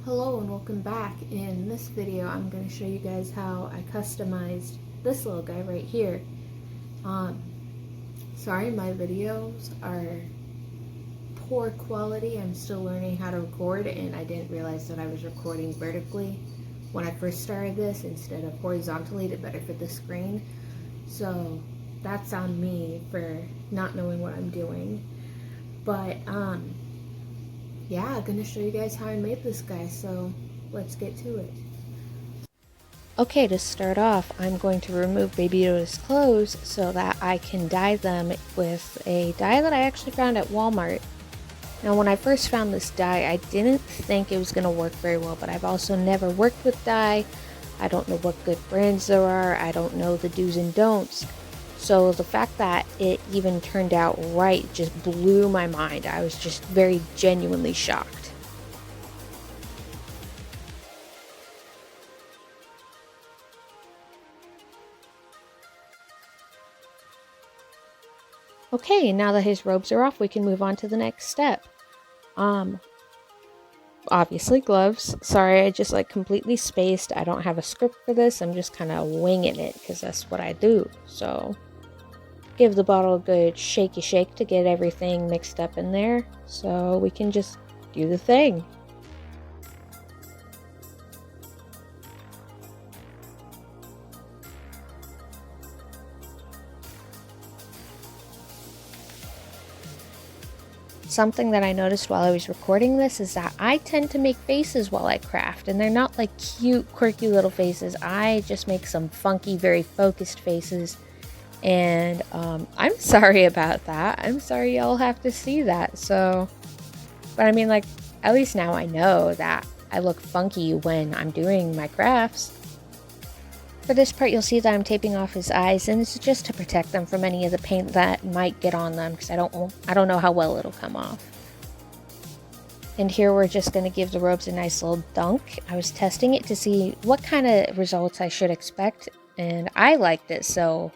Hello and welcome back. In this video I'm going to show you guys how I customized this little guy right here. Sorry my videos are poor quality. I'm still learning how to record and I didn't realize that I was recording vertically when I first started this instead of horizontally to better fit the screen. So that's on me for not knowing what I'm doing. But yeah, I'm gonna show you guys how I made this guy, so let's get to it. Okay, to start off, I'm going to remove Baby Yoda's clothes so that I can dye them with a dye that I actually found at Walmart. Now, when I first found this dye, I didn't think it was going to work very well, but I've also never worked with dye. I don't know what good brands there are. I don't know the do's and don'ts. So the fact that it even turned out right just blew my mind. I was just very genuinely shocked. Okay, now that his robes are off, we can move on to the next step. Obviously gloves. Sorry, I just completely spaced. I don't have a script for this. I'm just kind of winging it because that's what I do. So give the bottle a good shaky shake to get everything mixed up in there so we can just do the thing. Something that I noticed while I was recording this is that I tend to make faces while I craft, and they're not like cute, quirky little faces. I just make some funky, very focused faces, and I'm sorry about that. I'm sorry y'all have to see that. So, but I mean, at least now I know that I look funky when I'm doing my crafts. For this part, you'll see that I'm taping off his eyes, and this is just to protect them from any of the paint that might get on them, because I don't know how well it'll come off. And here we're just going to give the robes a nice little dunk. I was testing it to see what kind of results I should expect, and I liked it, so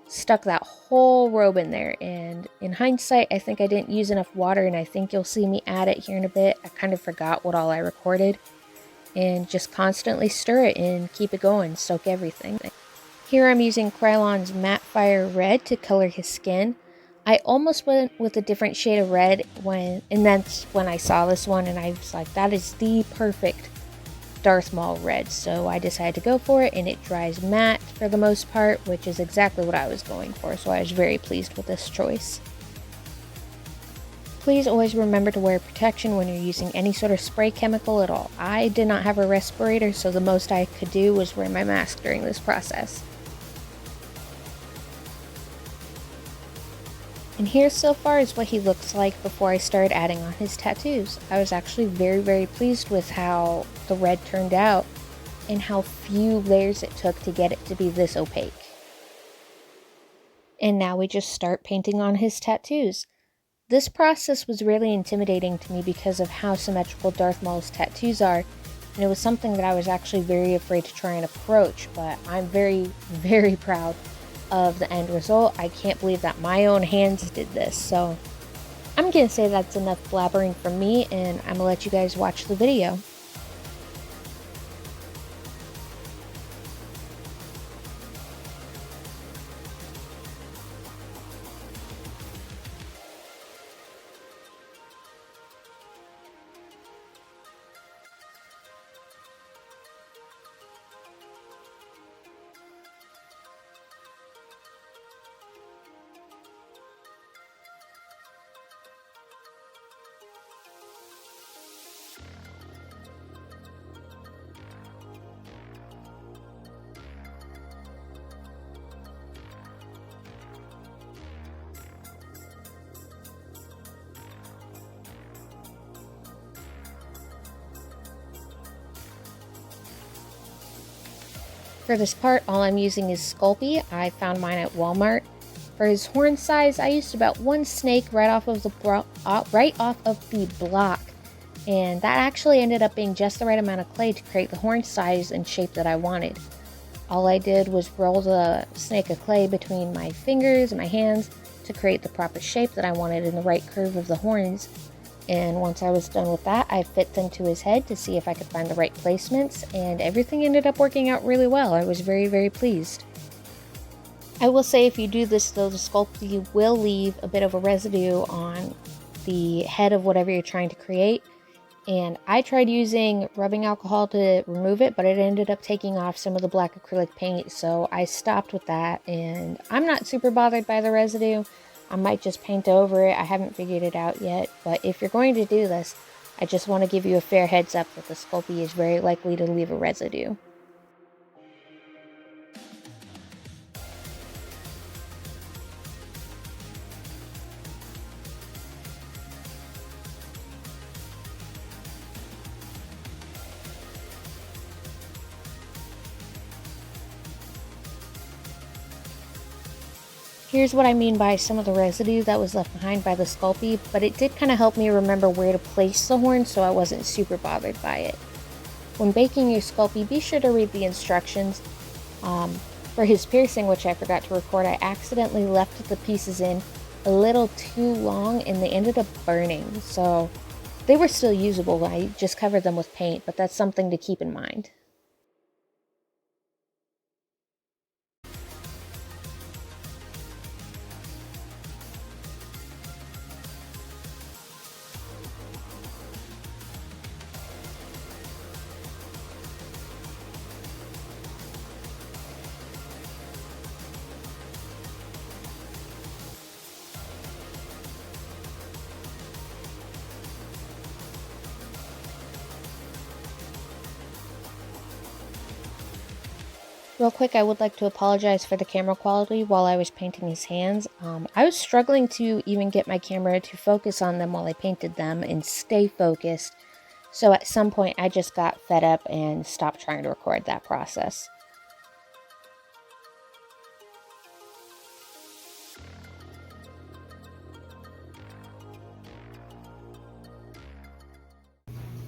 stuck that whole robe in there. And in hindsight, I think I didn't use enough water, and I think you'll see me add it here in a bit. I kind of forgot what all I recorded. And just constantly stir it and keep it going, soak everything. Here I'm using Krylon's Matte Fire Red to color his skin. I almost went with a different shade of red and that's when I saw this one and I was like, that is the perfect Darth Maul red. So I decided to go for it, and it dries matte for the most part, which is exactly what I was going for. So I was very pleased with this choice. Please always remember to wear protection when you're using any sort of spray chemical at all. I did not have a respirator, so the most I could do was wear my mask during this process. And here so far is what he looks like before I started adding on his tattoos. I was actually very, very pleased with how the red turned out and how few layers it took to get it to be this opaque. And now we just start painting on his tattoos. This process was really intimidating to me because of how symmetrical Darth Maul's tattoos are, and it was something that I was actually very afraid to try and approach, but I'm very, very proud of the end result. I can't believe that my own hands did this, so I'm gonna say that's enough blabbering from me, and I'm gonna let you guys watch the video. For this part, all I'm using is Sculpey. I found mine at Walmart. For his horn size, I used about one snake right off of the block, and that actually ended up being just the right amount of clay to create the horn size and shape that I wanted. All I did was roll the snake of clay between my fingers and my hands to create the proper shape that I wanted in the right curve of the horns. And once I was done with that, I fit them to his head to see if I could find the right placements, and everything ended up working out really well. I was very, very pleased. I will say if you do this though, the Sculpey will leave a bit of a residue on the head of whatever you're trying to create. And I tried using rubbing alcohol to remove it, but it ended up taking off some of the black acrylic paint, so I stopped with that, and I'm not super bothered by the residue. I might just paint over it. I haven't figured it out yet, but if you're going to do this, I just want to give you a fair heads up that the Sculpey is very likely to leave a residue. Here's what I mean by some of the residue that was left behind by the Sculpey, but it did kind of help me remember where to place the horn, so I wasn't super bothered by it. When baking your Sculpey, be sure to read the instructions. For his piercing, which I forgot to record, I accidentally left the pieces in a little too long and they ended up burning, so they were still usable. I just covered them with paint, but that's something to keep in mind. Real quick, I would like to apologize for the camera quality while I was painting his hands. I was struggling to even get my camera to focus on them while I painted them and stay focused. So at some point, I just got fed up and stopped trying to record that process.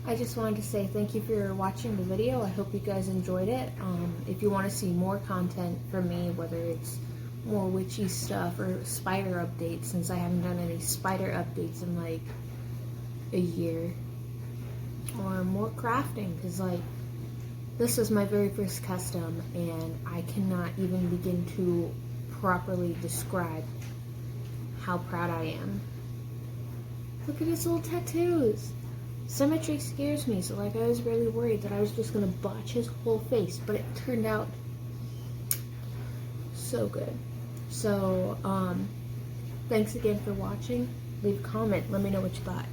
I just wanted to say thank you for watching the video. I hope you guys enjoyed it. If you want to see more content from me, whether it's more witchy stuff or spider updates, since I haven't done any spider updates in like a year, or more crafting, because like this is my very first custom and I cannot even begin to properly describe how proud I am. Look at his little tattoos. Symmetry scares me, so like I was really worried that I was just gonna botch his whole face, but it turned out so good. So, thanks again for watching. Leave a comment, let me know what you thought.